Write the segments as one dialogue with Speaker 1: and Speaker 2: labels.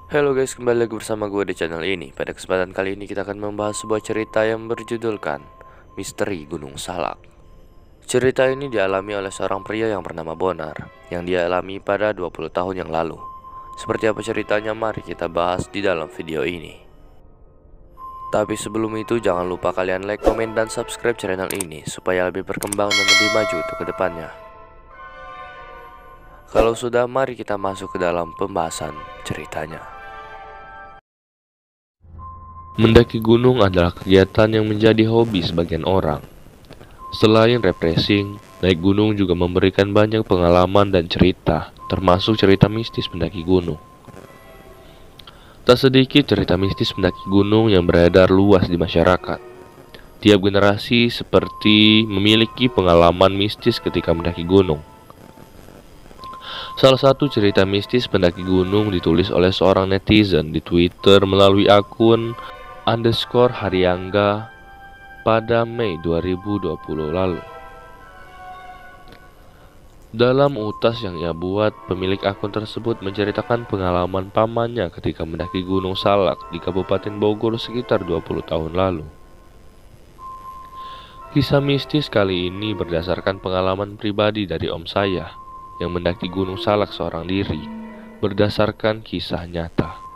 Speaker 1: Halo guys, kembali lagi bersama gue di channel ini. Pada kesempatan kali ini kita akan membahas sebuah cerita yang berjudulkan Misteri Gunung Salak. Cerita ini dialami oleh seorang pria yang bernama Bonar, yang dia alami pada 20 tahun yang lalu. Seperti apa ceritanya, mari kita bahas di dalam video ini. Tapi sebelum itu jangan lupa kalian like, komen, dan subscribe channel ini supaya lebih berkembang dan lebih maju untuk kedepannya. Kalau sudah, mari kita masuk ke dalam pembahasan ceritanya.
Speaker 2: Mendaki gunung adalah kegiatan yang menjadi hobi sebagian orang. Selain refreshing, naik gunung juga memberikan banyak pengalaman dan cerita, termasuk cerita mistis pendaki gunung. Tak sedikit cerita mistis pendaki gunung yang beredar luas di masyarakat. Tiap generasi seperti memiliki pengalaman mistis ketika mendaki gunung. Salah satu cerita mistis pendaki gunung ditulis oleh seorang netizen di Twitter melalui akun _Haryangga pada Mei 2020 lalu. Dalam utas yang ia buat, pemilik akun tersebut menceritakan pengalaman pamannya ketika mendaki Gunung Salak di Kabupaten Bogor sekitar 20 tahun lalu. Kisah mistis kali ini berdasarkan pengalaman pribadi dari om saya yang mendaki Gunung Salak seorang diri, berdasarkan kisah nyata.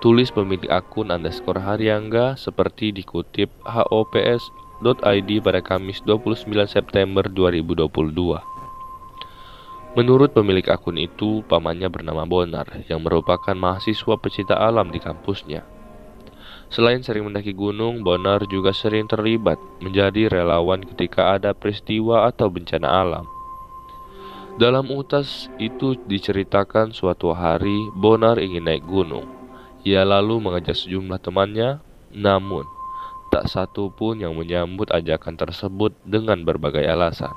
Speaker 2: Tulis pemilik akun _Haryangga seperti dikutip hops.id pada Kamis 29 September 2022. Menurut pemilik akun itu, pamannya bernama Bonar yang merupakan mahasiswa pecinta alam di kampusnya. Selain sering mendaki gunung, Bonar juga sering terlibat menjadi relawan ketika ada peristiwa atau bencana alam. Dalam utas itu diceritakan suatu hari Bonar ingin naik gunung. Ia lalu mengajak sejumlah temannya, namun tak satu pun yang menyambut ajakan tersebut dengan berbagai alasan.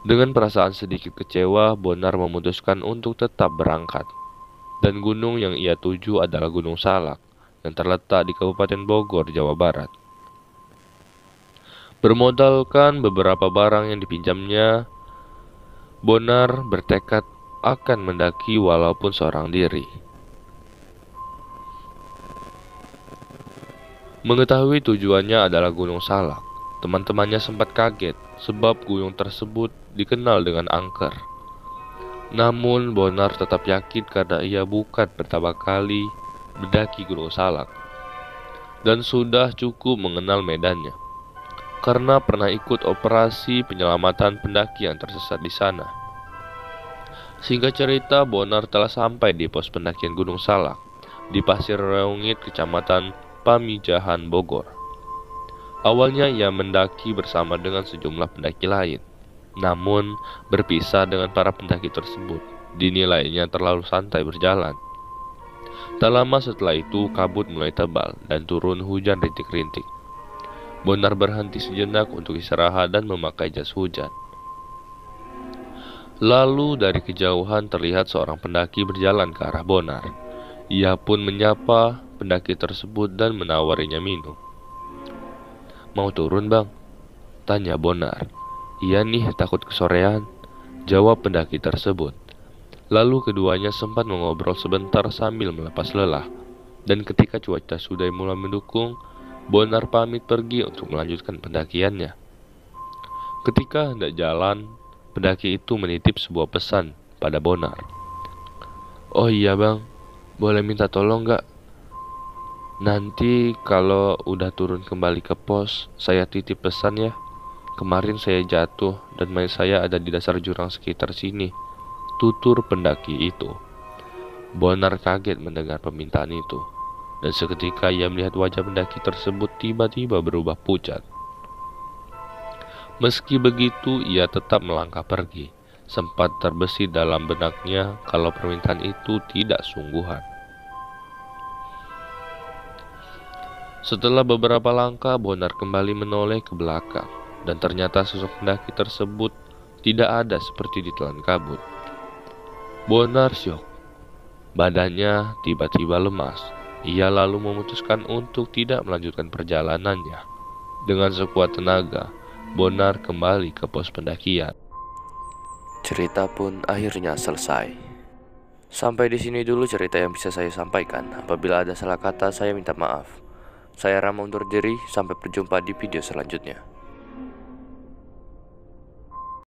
Speaker 2: Dengan perasaan sedikit kecewa, Bonar memutuskan untuk tetap berangkat. Dan gunung yang ia tuju adalah Gunung Salak, yang terletak di Kabupaten Bogor, Jawa Barat. Bermodalkan beberapa barang yang dipinjamnya, Bonar bertekad akan mendaki walaupun seorang diri. Mengetahui tujuannya adalah Gunung Salak, teman-temannya sempat kaget sebab gunung tersebut dikenal dengan angker. Namun Bonar tetap yakin karena ia bukan pertama kali mendaki Gunung Salak dan sudah cukup mengenal medannya karena pernah ikut operasi penyelamatan pendaki yang tersesat di sana. Singkat cerita, Bonar telah sampai di pos pendakian Gunung Salak di Pasir Reungit, Kecamatan Pamijahan, Bogor. Awalnya ia mendaki bersama dengan sejumlah pendaki lain, namun berpisah dengan para pendaki tersebut. Dinilainya terlalu santai berjalan. Tak lama setelah itu, kabut mulai tebal dan turun hujan rintik-rintik. Bonar berhenti sejenak untuk istirahat dan memakai jas hujan. Lalu dari kejauhan terlihat seorang pendaki berjalan ke arah Bonar. Ia pun menyapa pendaki tersebut dan menawarinya minum. "Mau turun bang?" tanya Bonar. "Iya nih, takut kesorean," jawab pendaki tersebut. Lalu keduanya sempat mengobrol sebentar sambil melepas lelah. Dan ketika cuaca sudah mulai mendukung, Bonar pamit pergi untuk melanjutkan pendakiannya. Ketika hendak jalan, pendaki itu menitip sebuah pesan pada Bonar. "Oh iya bang, boleh minta tolong gak? Nanti kalau udah turun kembali ke pos, saya titip pesan ya. Kemarin saya jatuh dan mayat saya ada di dasar jurang sekitar sini," tutur pendaki itu. Bonar kaget mendengar permintaan itu, dan seketika ia melihat wajah pendaki tersebut tiba-tiba berubah pucat. Meski begitu, ia tetap melangkah pergi. Sempat terbesit dalam benaknya kalau permintaan itu tidak sungguhan. Setelah beberapa langkah, Bonar kembali menoleh ke belakang, dan ternyata sosok pendaki tersebut tidak ada seperti ditelan kabut. Bonar syok. Badannya tiba-tiba lemas. Ia lalu memutuskan untuk tidak melanjutkan perjalanannya. Dengan sekuat tenaga, Bonar kembali ke pos pendakian.
Speaker 1: Cerita pun akhirnya selesai. Sampai di sini dulu cerita yang bisa saya sampaikan. Apabila ada salah kata, saya minta maaf. Saya Rama undur diri, sampai berjumpa di video selanjutnya.